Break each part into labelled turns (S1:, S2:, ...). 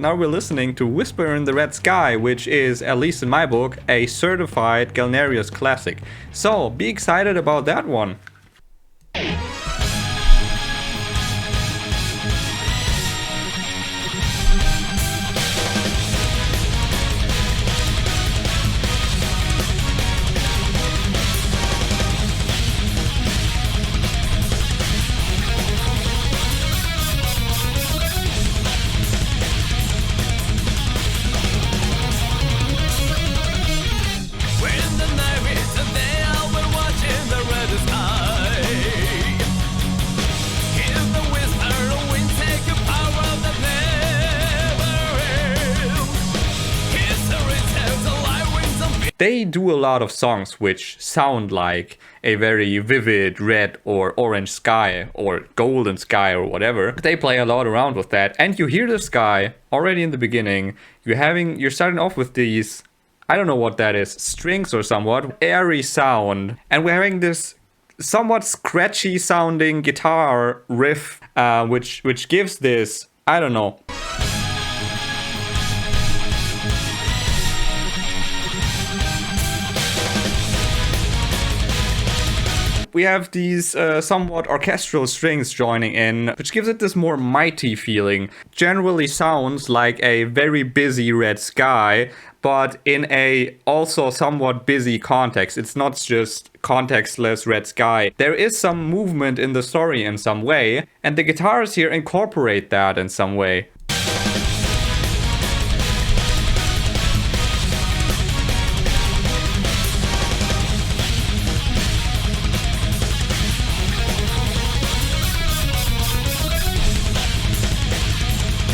S1: Now we're listening to Whisper in the Red Sky, which is, at least in my book, a certified Galneryus classic. So, be excited about that one. They do a lot of songs which sound like a very vivid red or orange sky or golden sky or whatever. They play a lot around with that, and you hear the sky already in the beginning. You're starting off with these, I don't know what that is, strings or somewhat airy sound, and we're having this somewhat scratchy sounding guitar riff, which gives this, I don't know. We have these somewhat orchestral strings joining in, which gives it this more mighty feeling. Generally sounds like a very busy red sky, but in a also somewhat busy context. It's not just contextless red sky. There is some movement in the story in some way, and the guitars here incorporate that in some way.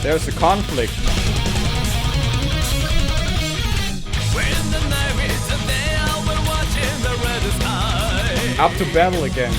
S1: There's a conflict. Up to battle again.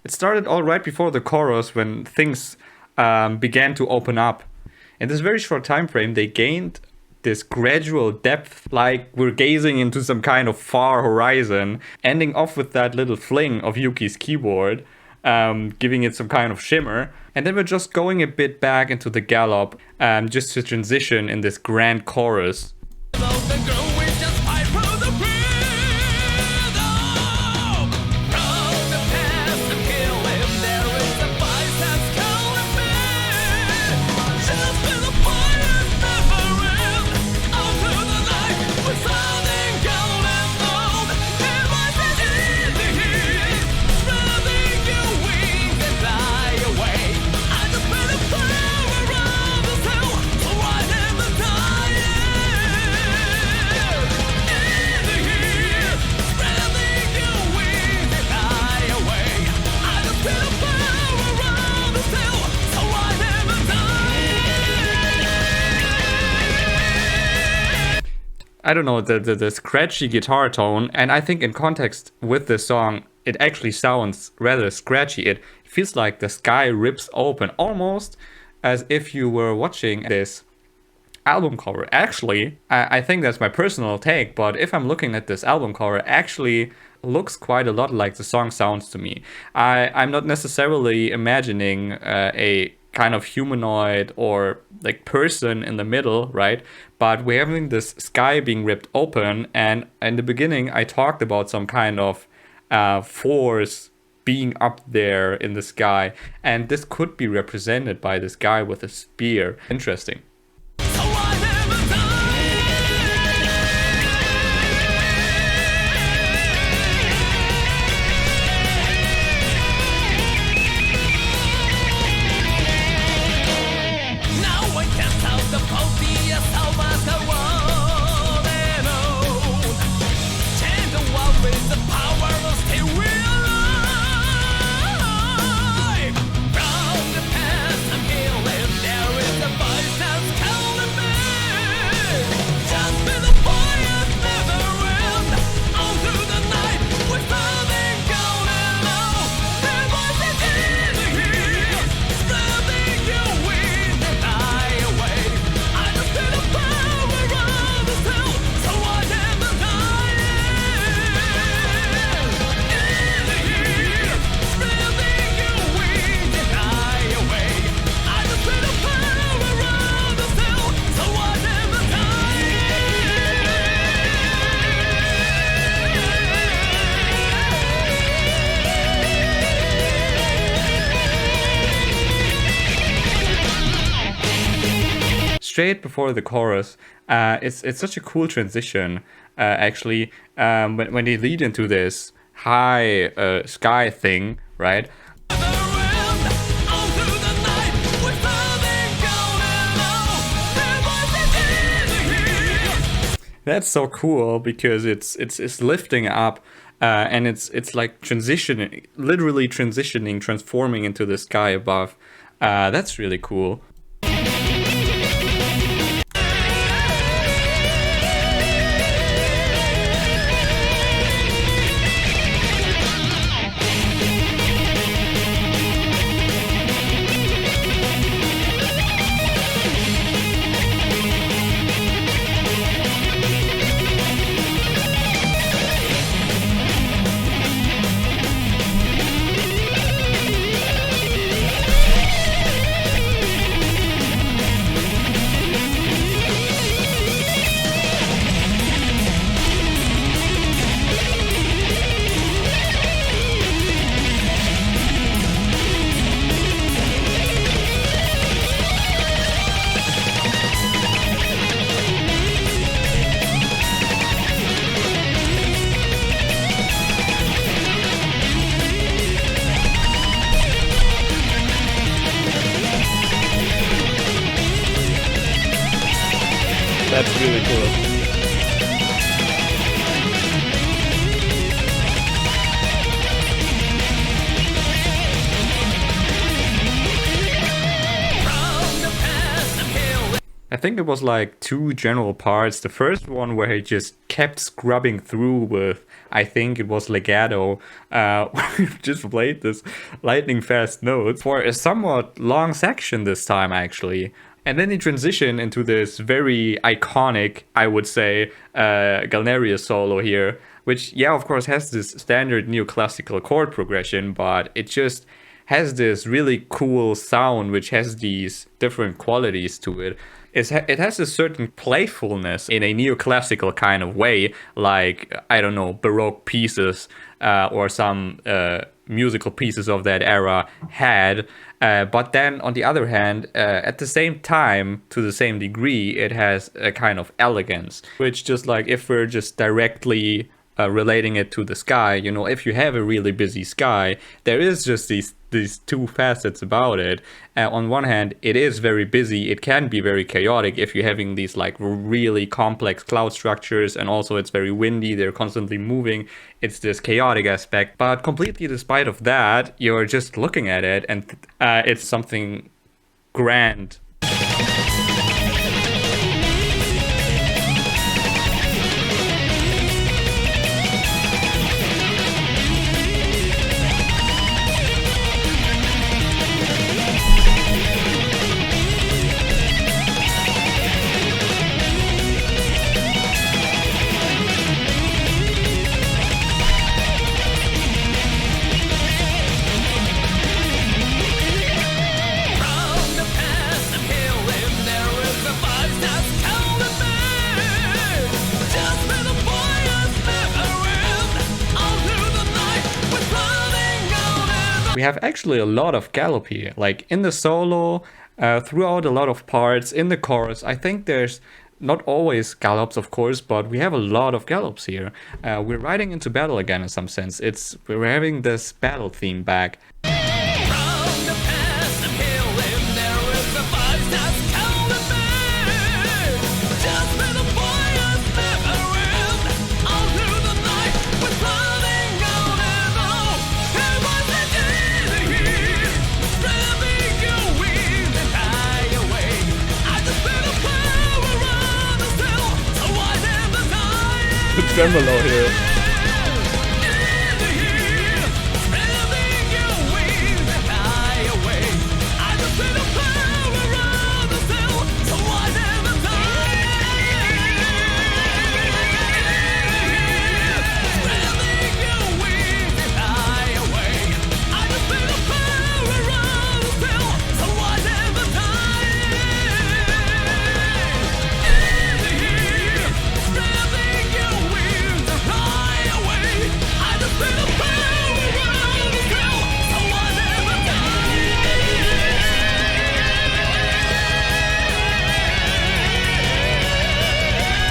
S1: Started all right before the chorus when things began to open up. In this very short time frame, they gained this gradual depth, like we're gazing into some kind of far horizon, ending off with that little fling of Yuki's keyboard, giving it some kind of shimmer. And then we're just going a bit back into the gallop, just to transition in this grand chorus. I don't know, the scratchy guitar tone, and I think in context with this song, it actually sounds rather scratchy. It feels like the sky rips open, almost as if you were watching this album cover. Actually, I think that's my personal take, but if I'm looking at this album cover, it actually looks quite a lot like the song sounds to me. I'm not necessarily imagining a kind of humanoid or like person in the middle, right? But we're having this sky being ripped open, and in the beginning I talked about some kind of force being up there in the sky, and this could be represented by this guy with a spear. Interesting. Straight before the chorus, it's such a cool transition, actually, when they lead into this high sky thing, right? That's so cool because it's lifting up, and it's like transitioning, literally transitioning, transforming into the sky above. That's really cool. That's really cool. I think it was like two general parts. The first one where he just kept scrubbing through with, I think it was legato, just played this lightning fast notes for a somewhat long section this time, actually. And then he transitioned into this very iconic, I would say, Galneryus solo here, which, yeah, of course, has this standard neoclassical chord progression, but it just has this really cool sound, which has these different qualities to it. It has a certain playfulness in a neoclassical kind of way, like, I don't know, Baroque pieces or some musical pieces of that era had. But then, on the other hand, at the same time, to the same degree, it has a kind of elegance, which just like if we're just directly relating it to the sky, you know, if you have a really busy sky, there is just these two facets about it. On one hand, it is very busy. It can be very chaotic if you're having these like really complex cloud structures, and also it's very windy. They're constantly moving. It's this chaotic aspect. But completely despite of that, you're just looking at it, and it's something grand. We have actually a lot of gallop here, like in the solo, throughout a lot of parts, in the chorus. I think there's not always gallops, of course, but we have a lot of gallops here. We're riding into battle again in some sense. We're having this battle theme back. Tremolo here.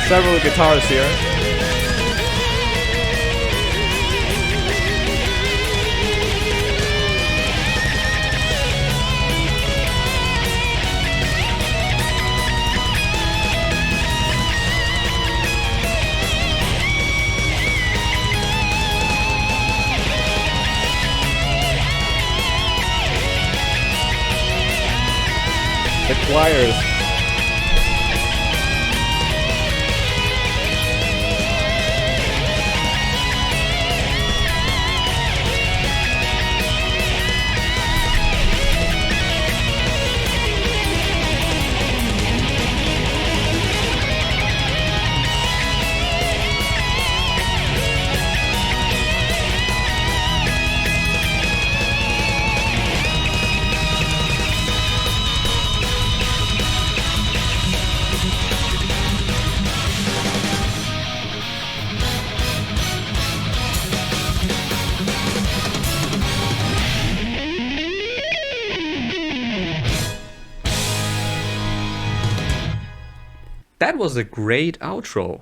S1: Several guitars here. The choirs. That was a great outro.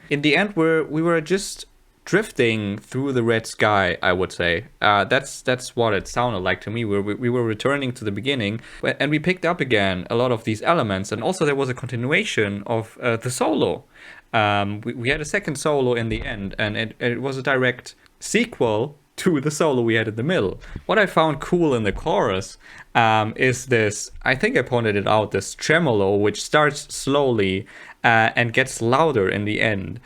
S1: In the end, we were just drifting through the red sky, I would say. That's what it sounded like to me. We were returning to the beginning, and we picked up again a lot of these elements. And also there was a continuation of the solo. We had a second solo in the end, and it was a direct sequel to the solo we had in the middle. What I found cool in the chorus is this, I think I pointed it out, this tremolo, which starts slowly and gets louder in the end.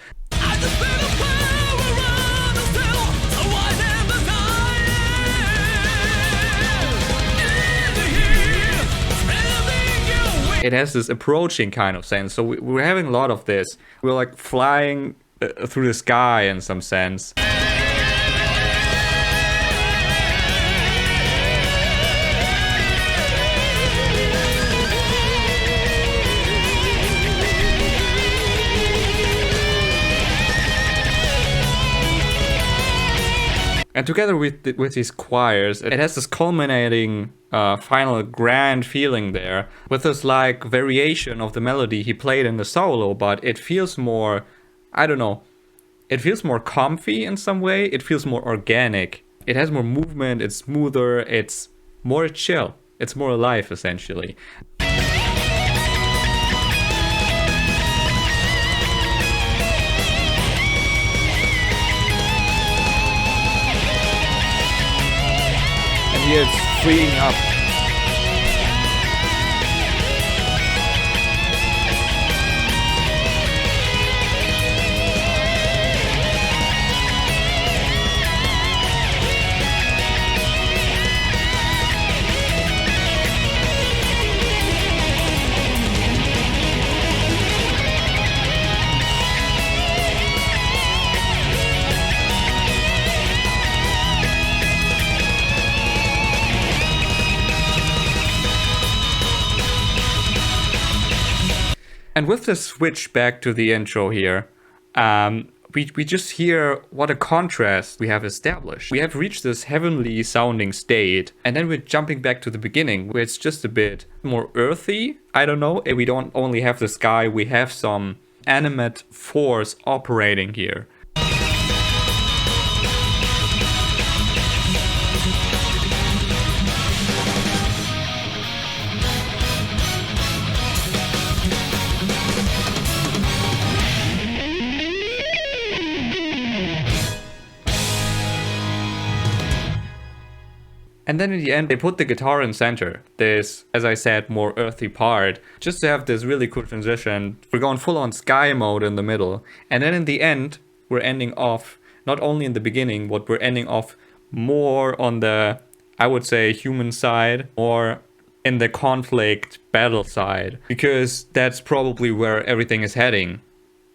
S1: It has this approaching kind of sense. So we're having a lot of this. We're like flying through the sky in some sense. And together with these choirs, it has this culminating final grand feeling there, with this like variation of the melody he played in the solo, but it feels more, I don't know, it feels more comfy in some way, it feels more organic, it has more movement, it's smoother, it's more chill, it's more alive essentially. Here it's freeing up. And with the switch back to the intro here, we just hear what a contrast we have established. We have reached this heavenly sounding state, and then we're jumping back to the beginning where it's just a bit more earthy. I don't know. We don't only have the sky, we have some animate force operating here. And then in the end, they put the guitar in center. This, as I said, more earthy part, just to have this really cool transition. We're going full on sky mode in the middle. And then in the end, we're ending off, not only in the beginning, but we're ending off more on the, I would say, human side, or in the conflict battle side, because that's probably where everything is heading.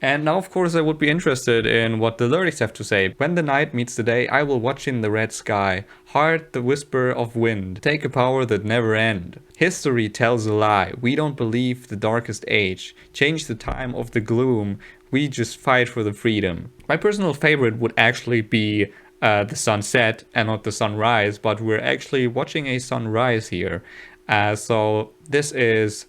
S1: And now, of course, I would be interested in what the lyrics have to say. When the night meets the day, I will watch in the red sky. Heart the whisper of wind. Take a power that never end. History tells a lie. We don't believe the darkest age. Change the time of the gloom. We just fight for the freedom. My personal favorite would actually be the sunset and not the sunrise, but we're actually watching a sunrise here. So this is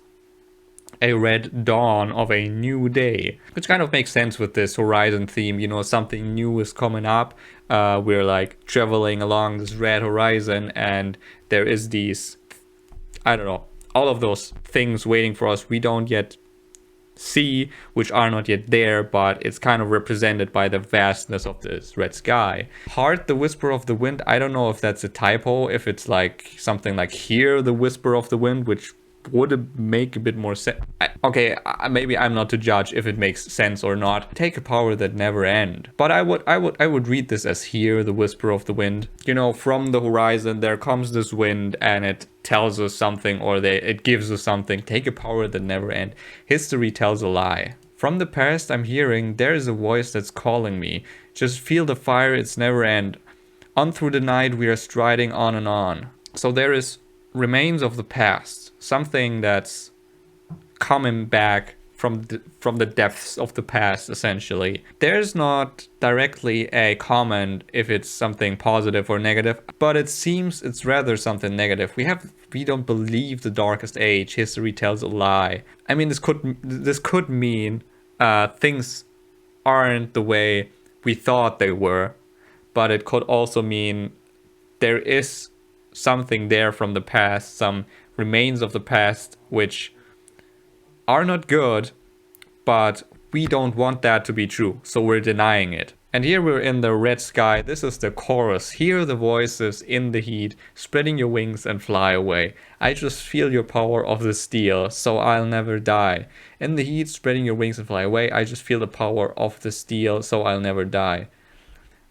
S1: a red dawn of a new day, which kind of makes sense with this horizon theme. You know, something new is coming up. We're like traveling along this red horizon, and there is these, I don't know, all of those things waiting for us we don't yet see, which are not yet there, but it's kind of represented by the vastness of this red sky. Heart the whisper of the wind. I don't know if that's a typo, if it's like something like hear the whisper of the wind, which would make a bit more sense. Okay, maybe I'm not to judge if it makes sense or not. Take a power that never end. But I would read this as hear the whisper of the wind. You know, from the horizon there comes this wind and it tells us something, or it gives us something. Take a power that never end. History tells a lie. From the past I'm hearing there is a voice that's calling me. Just feel the fire, it's never end. On through the night we are striding on and on. So there is remains of the past, something that's coming back from the depths of the past, essentially. There's not directly a comment if it's something positive or negative, but it seems it's rather something negative. We don't believe the darkest age. History tells a lie. I mean, this could mean things aren't the way we thought they were, but it could also mean there is something there from the past, some remains of the past which are not good, but we don't want that to be true, so we're denying it. And here we're in the red sky. This is the chorus. Hear the voices in the heat, spreading your wings and fly away. I just feel your power of the steel, so I'll never die. In the heat, spreading your wings and fly away. I just feel the power of the steel, so I'll never die.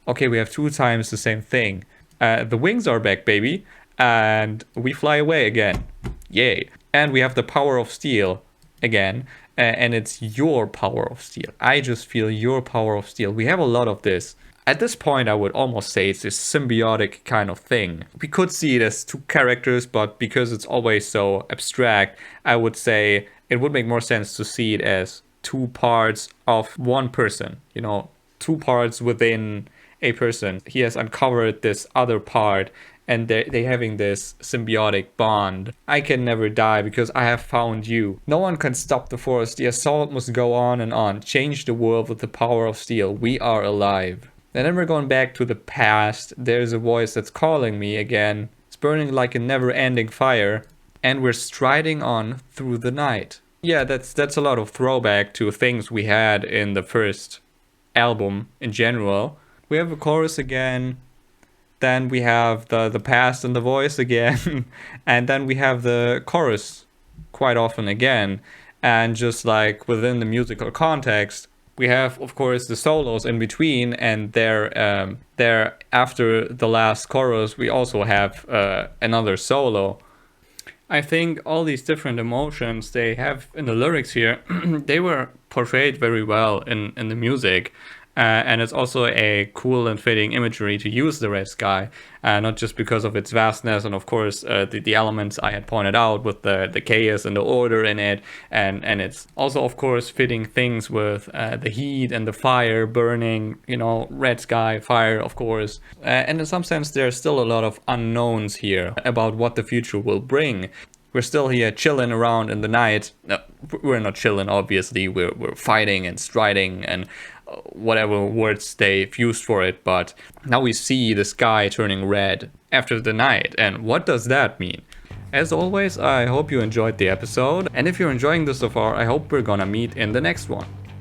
S1: Okay, we have 2 times the same thing. The wings are back, baby, and we fly away again. Yay. And we have the power of steel again, and it's your power of steel. I just feel your power of steel. We have a lot of this. At this point, I would almost say it's this symbiotic kind of thing. We could see it as 2 characters, but because it's always so abstract, I would say it would make more sense to see it as 2 parts of one person. You know, 2 parts within a person. He has uncovered this other part, and they having this symbiotic bond. I can never die because I have found you. No one can stop the force. The assault must go on and on. Change the world with the power of steel. We are alive. And then we're going back to the past. There's a voice that's calling me again. It's burning like a never-ending fire. And we're striding on through the night. Yeah, that's a lot of throwback to things we had in the first album in general. We have a chorus again, then we have the past and the voice again, and then we have the chorus quite often again. And just like within the musical context, we have, of course, the solos in between, and there after the last chorus, we also have another solo. I think all these different emotions they have in the lyrics here, they were portrayed very well in the music. And it's also a cool and fitting imagery to use the red sky, not just because of its vastness and of course the elements I had pointed out with the chaos and the order in it, and it's also of course fitting things with the heat and the fire burning, red sky, fire of course. And in some sense there's still a lot of unknowns here about what the future will bring. We're still here chilling around in the night. No, we're not chilling, obviously. We're fighting and striding and whatever words they've used for it. But now we see the sky turning red after the night. And what does that mean? As always, I hope you enjoyed the episode. And if you're enjoying this so far, I hope we're gonna meet in the next one.